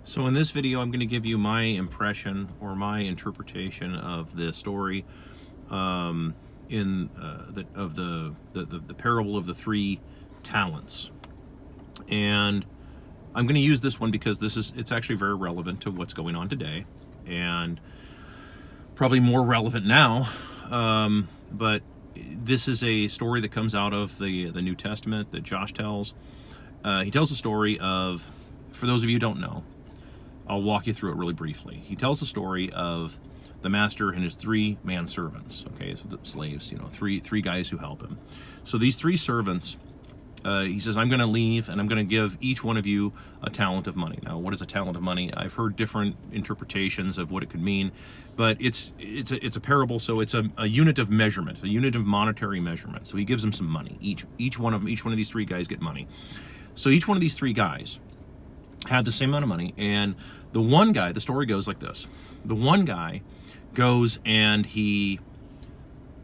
So in this video, I'm going to give you my impression or my interpretation of the story of the parable of the three talents. And I'm going to use this one because it's actually very relevant to what's going on today, and probably more relevant now. But this is a story that comes out of the New Testament that Josh tells. He tells the story of, for those of you who don't know, I'll walk you through it really briefly. He tells the story of the master and his three manservants. Okay, so the slaves, three guys who help him. So these three servants, he says, I'm going to leave and I'm going to give each one of you a talent of money. Now, what is a talent of money? I've heard different interpretations of what it could mean, but it's a parable, so it's a unit of measurement, a unit of monetary measurement. So he gives them some money. Each one of these three guys get money. So each one of these three guys had the same amount of money, and the one guy, the story goes like this. The one guy goes and he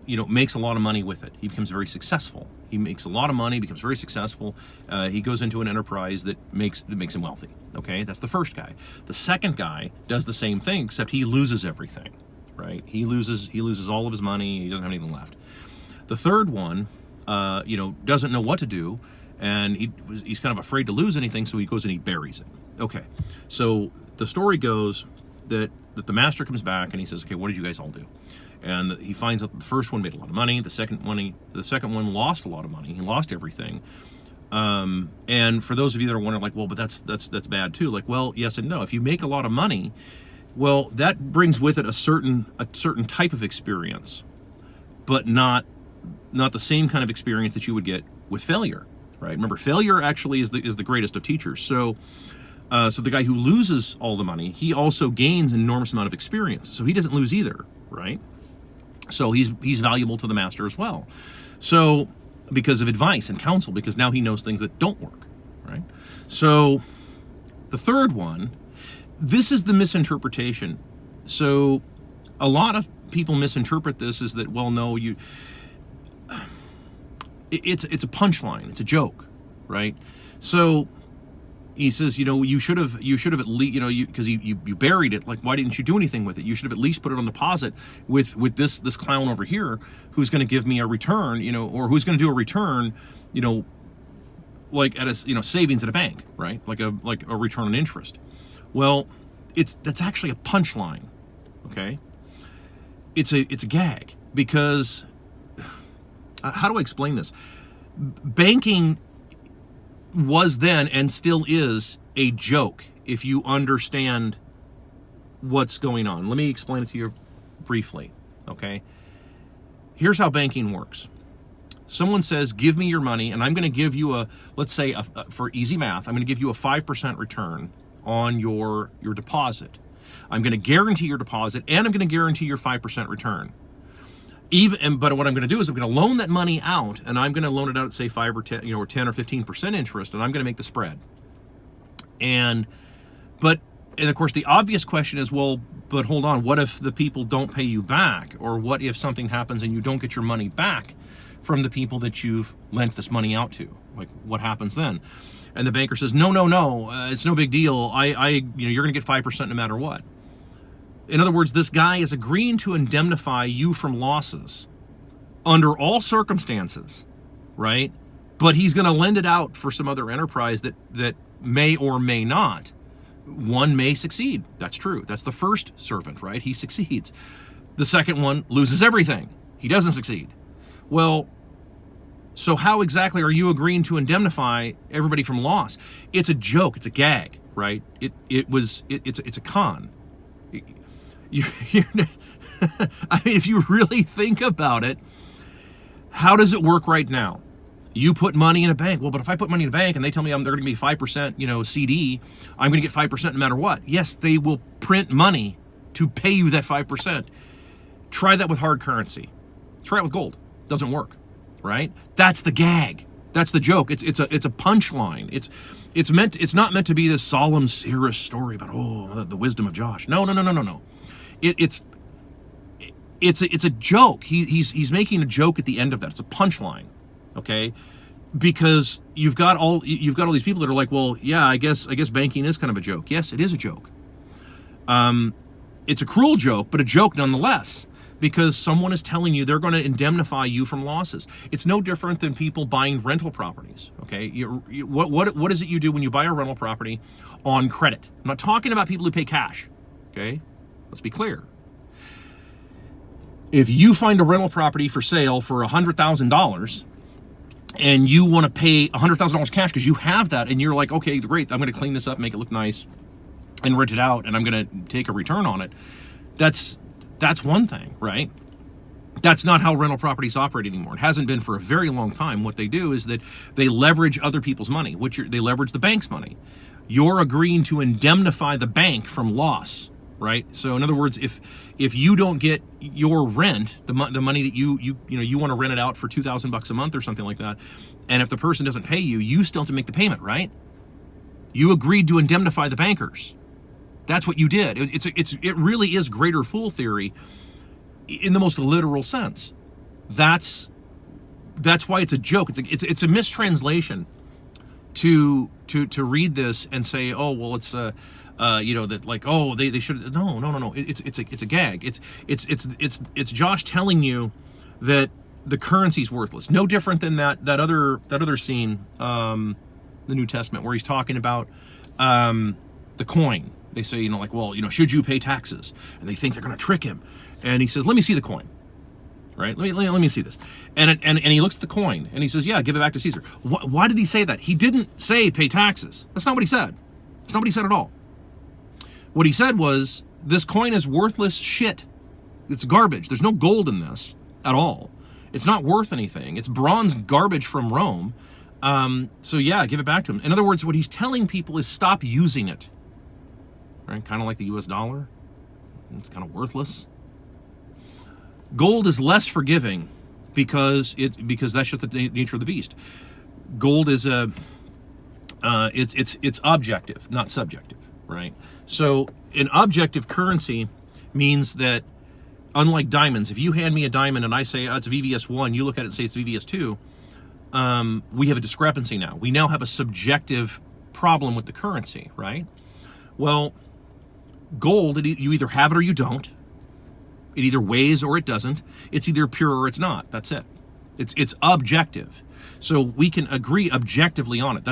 makes a lot of money with it. He becomes very successful. He makes a lot of money, becomes very successful. He goes into an enterprise that makes him wealthy. Okay, that's the first guy. The second guy does the same thing, except he loses everything, right? He loses all of his money. He doesn't have anything left. The third one, doesn't know what to do, and he's kind of afraid to lose anything, so he goes and he buries it. Okay, so the story goes that the master comes back and he says, okay, what did you guys all do? And he finds out the first one made a lot of money. The second one lost a lot of money. He lost everything. And for those of you that are wondering, like, well, but that's bad too. Like, well, yes and no. If you make a lot of money, well, that brings with it a certain type of experience, but not the same kind of experience that you would get with failure, right? Remember, failure actually is the greatest of teachers. So the guy who loses all the money, he also gains an enormous amount of experience. So he doesn't lose either, right? So he's valuable to the master as well. So because of advice and counsel, because now he knows things that don't work, right? So the third one, this is the misinterpretation. So a lot of people misinterpret this as that, well, no, it's a punchline, it's a joke, right? So he says, you should have at least, because you buried it. Like, why didn't you do anything with it? You should have at least put it on deposit with this clown over here, who's going to give me a return, or who's going to do a return, like at a savings at a bank, right? Like a return on interest. Well, that's actually a punchline, okay? It's a gag, because how do I explain this? Banking was then and still is a joke if you understand what's going on. Let me explain it to you briefly, okay? Here's how banking works. Someone says, give me your money, and I'm going to give you let's say, for easy math, I'm going to give you a 5% return on your deposit. I'm going to guarantee your deposit, and I'm going to guarantee your 5% return. But what I'm going to do is I'm going to loan that money out, and I'm going to loan it out at, say, 5 or 10, or 10 or 15% interest, and I'm going to make the spread. And of course, the obvious question is, well, but hold on, what if the people don't pay you back? Or what if something happens and you don't get your money back from the people that you've lent this money out to? Like, what happens then? And the banker says, no, it's no big deal. You're going to get 5% no matter what. In other words, this guy is agreeing to indemnify you from losses under all circumstances, right? But he's going to lend it out for some other enterprise that may or may not. One may succeed. That's true. That's the first servant, right? He succeeds. The second one loses everything. He doesn't succeed. Well, so how exactly are you agreeing to indemnify everybody from loss? It's a joke. It's a gag, right? It's a con. I mean, if you really think about it, how does it work right now? You put money in a bank. Well, but if I put money in a bank and they tell me they're going to be 5%, CD, I'm going to get 5% no matter what. Yes, they will print money to pay you that 5%. Try that with hard currency. Try it with gold. Doesn't work, right? That's the gag. That's the joke. It's a punchline. It's not meant to be this solemn, serious story about the wisdom of Josh. No. It's a joke. He's making a joke at the end of that. It's a punchline, okay? because you've got all these people that are like, well, yeah, I guess banking is kind of a joke. Yes, it is a joke. It's a cruel joke, but a joke nonetheless, because someone is telling you they're going to indemnify you from losses. It's no different than people buying rental properties. Okay, what is it you do when you buy a rental property on credit? I'm not talking about people who pay cash. Okay, let's be clear. If you find a rental property for sale for $100,000 and you want to pay $100,000 cash because you have that, and you're like, okay, great, I'm going to clean this up, make it look nice, and rent it out, and I'm going to take a return on it. That's one thing, right? That's not how rental properties operate anymore. It hasn't been for a very long time. What they do is that they leverage other people's money, they leverage the bank's money. You're agreeing to indemnify the bank from loss, right? So in other words, if you don't get your rent, the money that you want to rent it out for $2,000 a month or something like that, and if the person doesn't pay you, you still have to make the payment, right? You agreed to indemnify the bankers. That's what you did. It really is greater fool theory in the most literal sense. That's why it's a joke. It's a mistranslation to read this and say, oh well, it's that like, oh, they should. No. It's a gag. It's Josh telling you that the currency's worthless. No different than that other scene, the New Testament, where he's talking about the coin. They say, like, well, should you pay taxes? And they think they're going to trick him. And he says, let me see the coin. Right? Let me see this. And he looks at the coin and he says, yeah, give it back to Caesar. Why did he say that? He didn't say pay taxes. That's not what he said. That's not what he said at all. What he said was, this coin is worthless shit. It's garbage. There's no gold in this at all. It's not worth anything. It's bronze garbage from Rome. So yeah, give it back to him. In other words, what he's telling people is stop using it. Right? Kind of like the US dollar. It's kind of worthless. Gold is less forgiving because that's just the nature of the beast. Gold is it's objective, not subjective, right? So an objective currency means that, unlike diamonds, if you hand me a diamond and I say, oh, it's VVS1, you look at it and say it's VVS2, we have a discrepancy now. We now have a subjective problem with the currency, right? Well, gold, you either have it or you don't. It either weighs or it doesn't. It's either pure or it's not. That's it. It's objective. So we can agree objectively on it.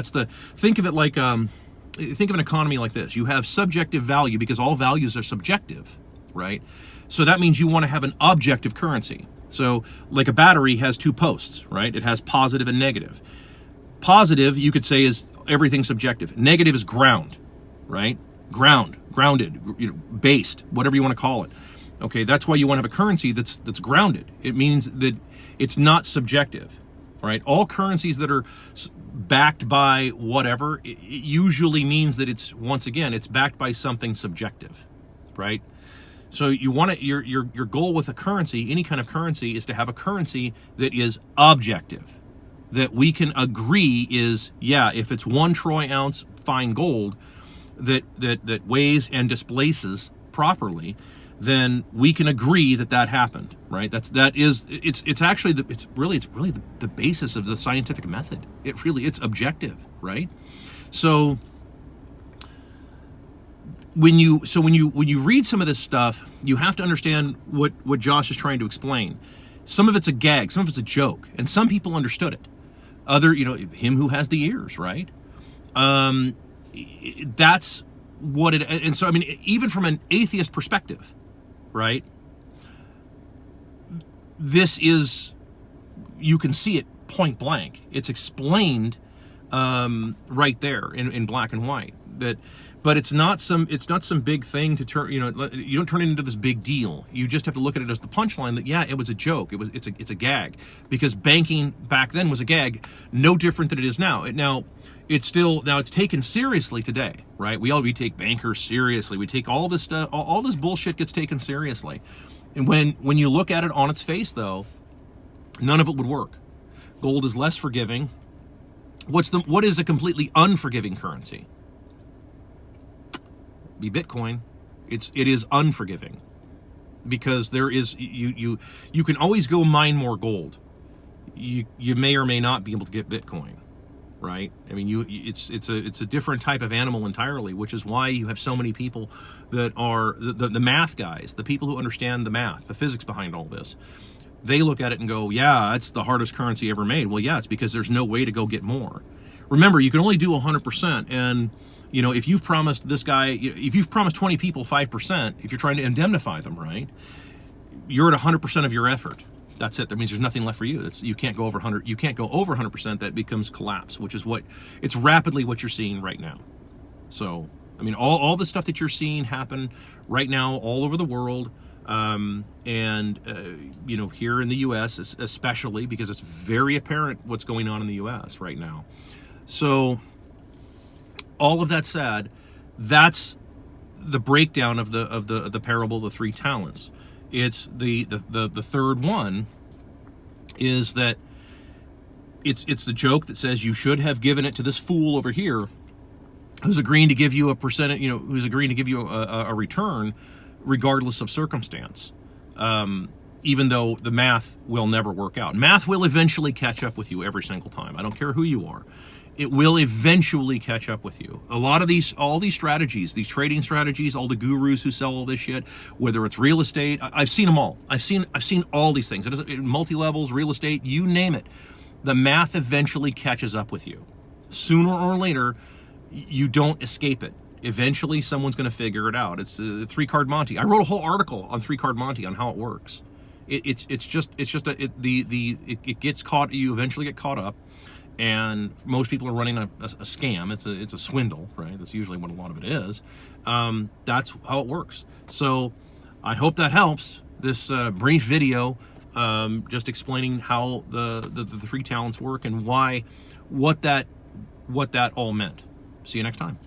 Think of it like, think of an economy like this. You have subjective value because all values are subjective, right? So that means you want to have an objective currency. So like a battery has two posts, right? It has positive and negative. Positive, you could say, is everything subjective. Negative is ground, right? Grounded, based, whatever you want to call it. Okay, that's why you want to have a currency that's grounded. It means that it's not subjective, right? All currencies that are backed by whatever, it usually means that it's backed by something subjective, right? So you want to, your goal with a currency, any kind of currency, is to have a currency that is objective, that we can agree is, yeah, if it's 1 troy ounce fine gold that weighs and displaces properly, then we can agree that happened, right? It's really the basis of the scientific method. It's objective, right? So when you read some of this stuff, you have to understand what Josh is trying to explain. Some of it's a gag, some of it's a joke, and some people understood it. Him who has the ears, right? That's what it. And so, I mean, even from an atheist perspective, right? This is, you can see it point blank. It's explained right there in black and white. But it's not some big thing to turn. You don't turn it into this big deal. You just have to look at it as the punchline that, yeah, it was a joke. It's a gag, because banking back then was a gag, no different than it is now. It's taken seriously today, right? We take bankers seriously. We take all this stuff, all this bullshit gets taken seriously. And when you look at it on its face, though, none of it would work. Gold is less forgiving. What is a completely unforgiving currency? Be Bitcoin. It is unforgiving, because there is, you can always go mine more gold. you may or may not be able to get Bitcoin, right? I mean, it's a different type of animal entirely, which is why you have so many people that are the math guys, the people who understand the math, the physics behind all this. They look at it and go, yeah, it's the hardest currency ever made. Well, yeah, it's because there's no way to go get more. Remember, you can only do 100%, and you know, if you've promised this guy, if you've promised 20 people 5%, if you're trying to indemnify them, right, you're at 100% of your effort. That's it. That means there's nothing left for you. You can't go over 100. You can't go over 100%. That becomes collapse, which is it's rapidly what you're seeing right now. So, I mean, all the stuff that you're seeing happen right now all over the world, you know, here in the U.S. especially, because it's very apparent what's going on in the U.S. right now. So, all of that said, that's the breakdown of the parable of the three talents. It's the third one is that it's the joke that says you should have given it to this fool over here who's agreeing to give you a percentage, you know, who's agreeing to give you a return regardless of circumstance, even though the math will never work out. Math will eventually catch up with you every single time. I don't care who you are. It will eventually catch up with you. All these strategies, these trading strategies, all the gurus who sell all this shit, whether it's real estate, I've seen them all. I've seen all these things. It is multi-levels, real estate, you name it. The math eventually catches up with you. Sooner or later, you don't escape it. Eventually, someone's going to figure it out. It's three-card Monty. I wrote a whole article on three-card Monty on how it works. It gets caught. You eventually get caught up. And most people are running a scam. It's a swindle, right? That's usually what a lot of it is. That's how it works. So I hope that helps. This brief video, just explaining how the three talents work and what that all meant. See you next time.